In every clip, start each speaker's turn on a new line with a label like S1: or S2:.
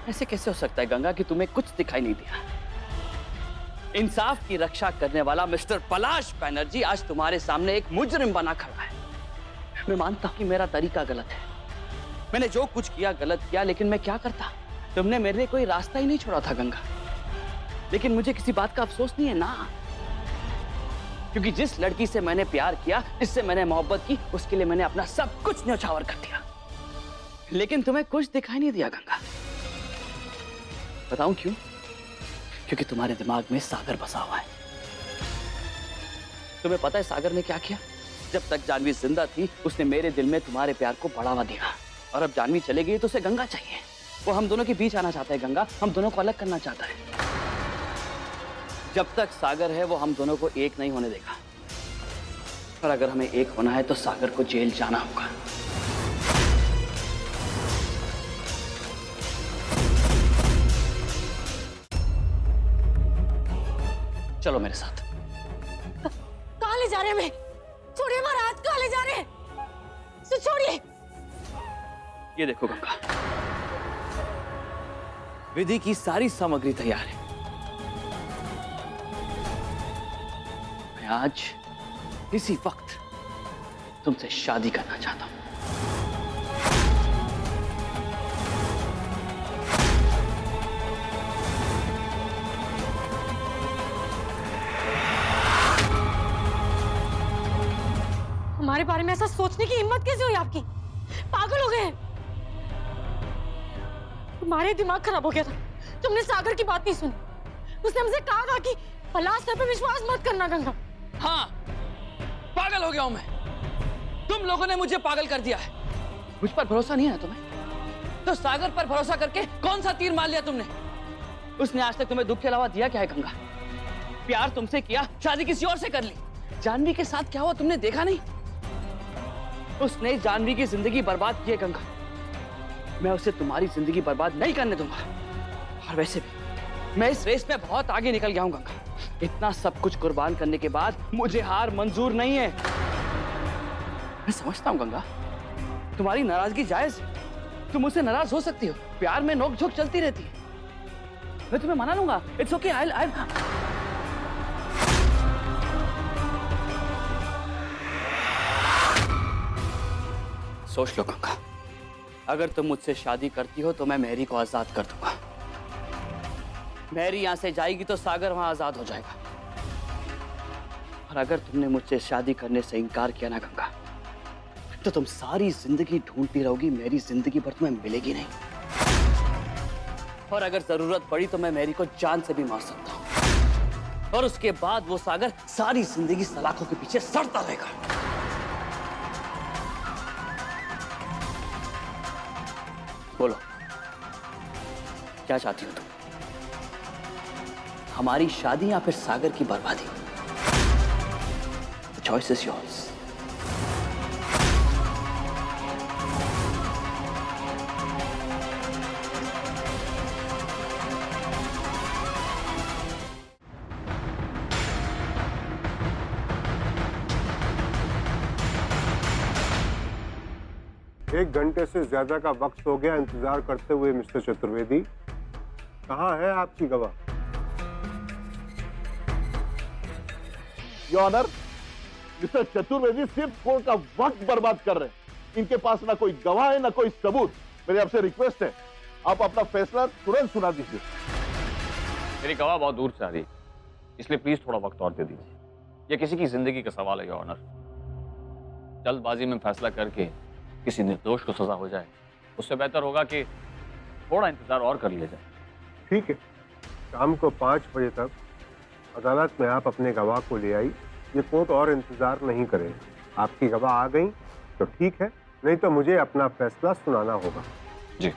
S1: ऐसे कैसे हो सकता है गंगा कि तुम्हें कुछ दिखाई नहीं दिया? इंसाफ की रक्षा करने वाला मिस्टर पलाश बैनर्जी आज तुम्हारे सामने एक मुजरिम बना खड़ा है। मैं मानता हूं कि मेरा तरीका गलत है, मैंने जो कुछ किया गलत किया, लेकिन मैं क्या करता? तुमने मेरे लिए कोई रास्ता ही नहीं छोड़ा था गंगा। लेकिन मुझे किसी बात का अफसोस नहीं है ना, क्योंकि जिस लड़की से मैंने प्यार किया, जिससे मैंने मोहब्बत की, उसके लिए मैंने अपना सब कुछ न्यौछावर कर दिया। लेकिन तुम्हें कुछ दिखाई नहीं दिया गंगा। बताऊं क्यों? क्योंकि तुम्हारे दिमाग में सागर बसा हुआ है। तुम्हें पता है सागर ने क्या किया? जब तक जानवी जिंदा थी, उसने मेरे दिल में तुम्हारे प्यार को बढ़ावा दिया, और अब जानवी चले गई तो उसे गंगा चाहिए। वो हम दोनों के बीच आना चाहता है गंगा, हम दोनों को अलग करना चाहता है। जब तक सागर है वो हम दोनों को एक नहीं होने देगा, और अगर हमें एक होना है तो सागर को जेल जाना होगा। चलो मेरे साथ।
S2: कहाँ ले जा रहे हैं हमें? छोड़िए महाराज, कहाँ ले जा रहे हैं? छोड़िए।
S1: ये देखो गंगा, विधि की सारी सामग्री तैयार है। मैं आज इसी वक्त तुमसे शादी करना चाहता हूं।
S2: हमारे बारे में ऐसा सोचने की हिम्मत कैसे हुई आपकी? पागल हो गए? तुम्हारे दिमाग खराब हो गया था, तुमने सागर की बात नहीं सुनी। उसने हमसे कहा था कि पलाश सर पे विश्वास मत करना गंगा।
S1: हाँ, पागल हो गया हूं मैं। तुम लोगों ने मुझे पागल कर दिया है। मुझ पर भरोसा नहीं है तुम्हें? तो सागर पर भरोसा करके कौन सा तीर मार लिया तुमने? उसने आज तक तुम्हें दुख के अलावा दिया क्या है गंगा? प्यार तुमसे किया, शादी किसी और से कर ली। जानवी के साथ क्या हुआ तुमने देखा नहीं? उसने जानवी की जिंदगी बर्बाद की है गंगा। मैं उसे तुम्हारी जिंदगी बर्बाद नहीं करने दूंगा। और वैसे भी मैं इस रेस में बहुत आगे निकल गया हूं गंगा। इतना सब कुछ कुर्बान करने के बाद मुझे हार मंजूर नहीं है। मैं समझता हूं गंगा, तुम्हारी नाराजगी जायज है। तुम मुझसे नाराज हो सकती हो, प्यार में नोक-झोंक चलती रहती है। मैं तुम्हें मना लूंगा। इट्स ओके, आई सोच लो गंगा, अगर तुम मुझसे शादी करती हो तो मैं मैरी को आजाद कर दूंगा। मैरी यहां से जाएगी तो सागर वहां आजाद हो जाएगा। और अगर तुमने मुझसे शादी करने से इनकार किया ना गंगा, तो तुम सारी जिंदगी ढूंढती रहोगी, मेरी जिंदगी भर तुम्हें मिलेगी नहीं। और अगर जरूरत पड़ी तो मैं मैरी को जान से भी मार सकता हूं, और उसके बाद वो सागर सारी जिंदगी सलाखों के पीछे सड़ता रहेगा। बोलो, क्या चाहती हो तुम? हमारी शादी या फिर सागर की बर्बादी? The choice is yours.
S3: एक घंटे से ज्यादा का वक्त हो गया इंतजार करते हुए मिस्टर चतुर्वेदी। कहाँ है आपकी गवाह?
S4: योर ऑनर, मिस्टर चतुर्वेदी सिर्फ कोर्ट का वक्त बर्बाद कर रहे हैं। इनके पास ना कोई गवाह है ना कोई सबूत। मेरी आपसे रिक्वेस्ट है, आप अपना फैसला तुरंत सुना दीजिए।
S5: मेरी गवाह बहुत दूर से आ रही है, इसलिए प्लीज थोड़ा वक्त और दे दीजिए। यह किसी की जिंदगी का सवाल है योर ऑनर। जल्दबाजी में फैसला करके किसी निर्दोष को सजा हो जाए, उससे बेहतर होगा कि थोड़ा इंतजार और कर लिया जाए।
S3: ठीक है, शाम को 5 बजे तक अदालत में आप अपने गवाह को ले आई। ये कोर्ट और इंतजार नहीं करेगा। आपकी गवाह आ गई तो ठीक है, नहीं तो मुझे अपना फैसला सुनाना होगा।
S5: जी।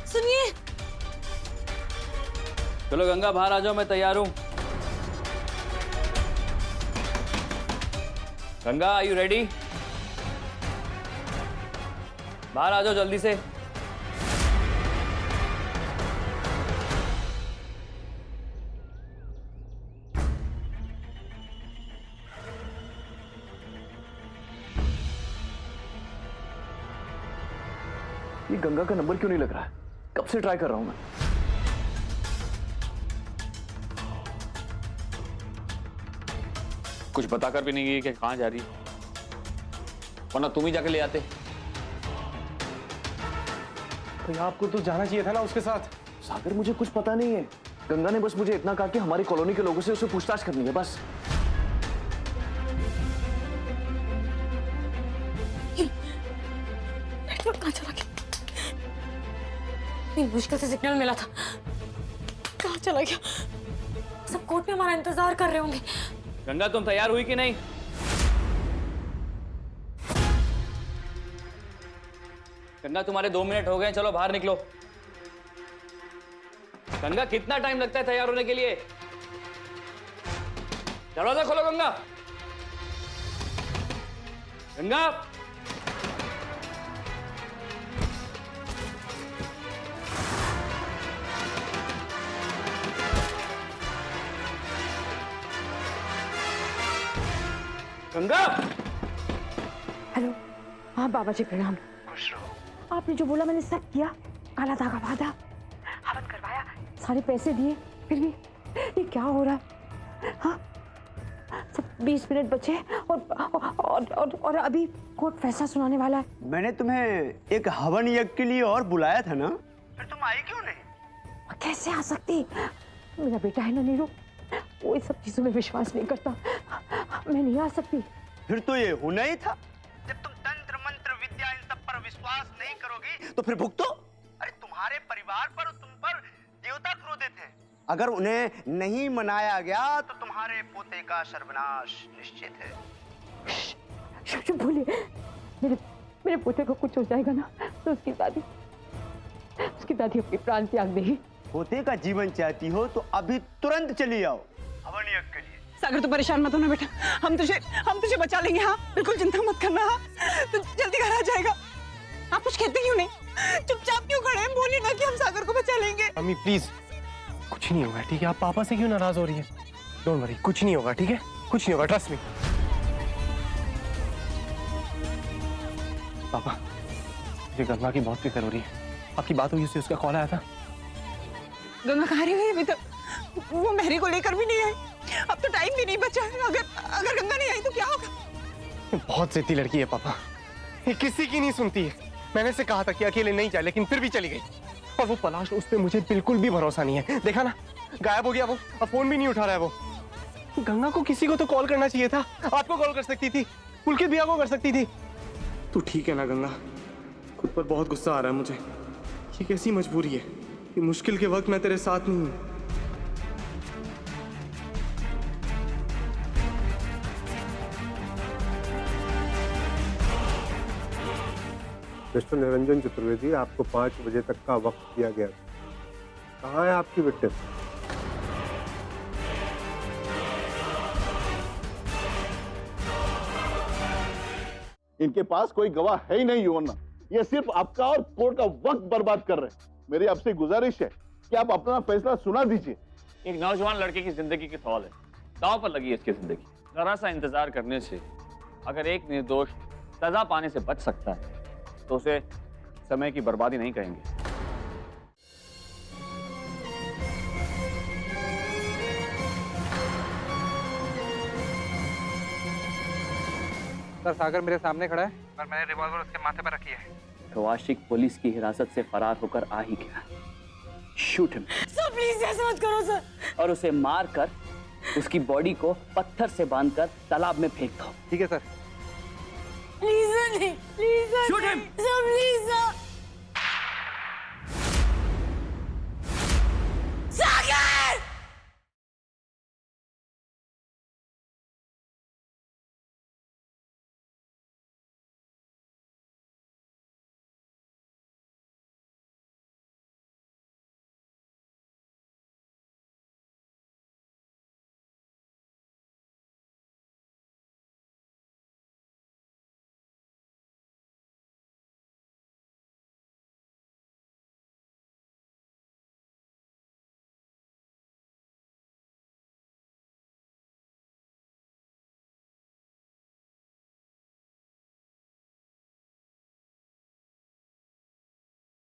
S2: सुनिए।
S1: चलो गंगा बाहर आ जाओ, मैं तैयार हूं। Ganga, are you ready? बाहर आ जाओ जल्दी से।
S6: ये गंगा का नंबर क्यों नहीं लग रहा है? कब से ट्राई कर रहा हूं मैं।
S5: कुछ बताकर भी नहीं गई कि कहाँ जा रही है, वरना तुम ही जाके ले आते।
S7: तो आपको तो जाना चाहिए था ना उसके साथ।
S6: सागर, मुझे कुछ पता नहीं है। गंगा ने बस मुझे इतना कहा कि हमारी कॉलोनी के लोगों से उसे पूछताछ करनी है, बस।
S2: नेटवर्क कहाँ चला गया? इतनी मुश्किल से सिग्नल मिला था, कहाँ चला गया? सब कोर्ट में हमारा इंतजार कर रहे होंगे।
S5: गंगा, तुम तैयार हुई कि नहीं? गंगा, तुम्हारे 2 मिनट हो गए, चलो बाहर निकलो। गंगा, कितना टाइम लगता है तैयार होने के लिए? दरवाजा खोलो गंगा। गंगा, गंगा।
S8: हेलो, हाँ बाबा जी प्रणाम। खुश रहो। आपने जो बोला मैंने सब किया, काला धागा बांधा, हवन करवाया, सारे पैसे दिए, फिर भी ये क्या हो रहा है? हाँ, सब 20 मिनट बचे और अभी कोर्ट फैसला सुनाने वाला है।
S9: मैंने तुम्हें एक हवन यज्ञ के लिए और बुलाया था ना, फिर तुम आई क्यों नहीं?
S8: कैसे आ सकती? मेरा बेटा है ना नीरू, वो इस सब चीजों में विश्वास नहीं करता, मैं नहीं आ सकती।
S9: फिर तो ये होना ही था। जब तुम तंत्र मंत्र विद्या इन सब पर विश्वास नहीं करोगी तो फिर भुगतो। अरे तुम्हारे परिवार पर, तुम पर देवता क्रोधित हैं। अगर उन्हें नहीं मनाया गया तो तुम्हारे पोते का सर्वनाश निश्चित है।
S8: चुप बोलिए, मेरे पोते को कुछ हो जाएगा ना तो उसकी दादी अपनी प्राण त्याग देगी।
S9: पोते का जीवन चाहती हो तो अभी तुरंत चली आओ हवन यज्ञ के लिए।
S10: सागर, तू परेशान मत होना बेटा, हम तुझे बचा लेंगे। हाँ, बिल्कुल चिंता मत करना। हाँ, तू जल्दी घर आ जाएगा। आप कुछ कहते क्यों नहीं? चुपचाप क्यों खड़े हैं? बोलिए ना कि हम सागर को बचा लेंगे।
S7: मम्मी प्लीज, कुछ नहीं होगा, ठीक है? आप पापा से क्यों नाराज हो रही है? डोंट वरी, कुछ नहीं होगा, ठीक है? कुछ नहीं होगा, ट्रस्ट मी। पापा, मुझे गंगा की बहुत फिक्र हो रही है। आपकी बात हुई उससे, उसका कॉल आया था।
S10: गंगा कहाँ रही है अभी तक? वो मेहरी को लेकर भी नहीं आई। अब तो टाइम भी नहीं बचा है। अगर गंगा नहीं आई तो क्या होगा?
S7: बहुत जिद्दी लड़की है पापा, ये किसी की नहीं सुनती है। मैंने से कहा था कि अकेले नहीं जाए, लेकिन फिर भी चली गई। और वो पलाश, उस पर मुझे बिल्कुल भी भरोसा नहीं है। देखा ना, गायब हो गया वो, अब फोन भी नहीं उठा रहा है वो। गंगा को किसी को तो कॉल करना चाहिए था। आपको कॉल कर सकती थी, पुलकित भैया को कर सकती थी। तू ठीक है ना गंगा? खुद पर बहुत गुस्सा आ रहा है मुझे। ये कैसी मजबूरी है? ये मुश्किल के वक्त मैं तेरे साथ नहीं हूँ।
S3: मिस्टर निरंजन चतुर्वेदी, आपको 5 बजे तक का वक्त दिया गया था। कहाँ है आपकी विक्टिम?
S4: इनके पास कोई गवाह है ही नहीं योना। ये सिर्फ आपका और कोर्ट का वक्त बर्बाद कर रहे हैं। मेरी आपसे गुजारिश है कि आप अपना फैसला सुना दीजिए।
S5: एक नौजवान लड़के की जिंदगी की सवाल है, दांव पर लगी है इसकी जिंदगी। जरा सा इंतजार करने से अगर एक निर्दोष सजा पाने से बच सकता है तो उसे समय की बर्बादी नहीं कहेंगे।
S11: सर, सागर मेरे सामने खड़ा है और मैंने रिवॉल्वर उसके माथे पर रखी है।
S6: कवाशिक पुलिस की हिरासत से फरार होकर आ ही गया। Shoot him.
S2: सर प्लीज ऐसा मत करो सर।
S6: और उसे मार कर उसकी बॉडी को पत्थर से बांधकर तालाब में फेंक दो।
S11: ठीक है सर।
S2: प्लीज सर, नहीं please sir.
S6: Shoot him.
S2: Sir please sir.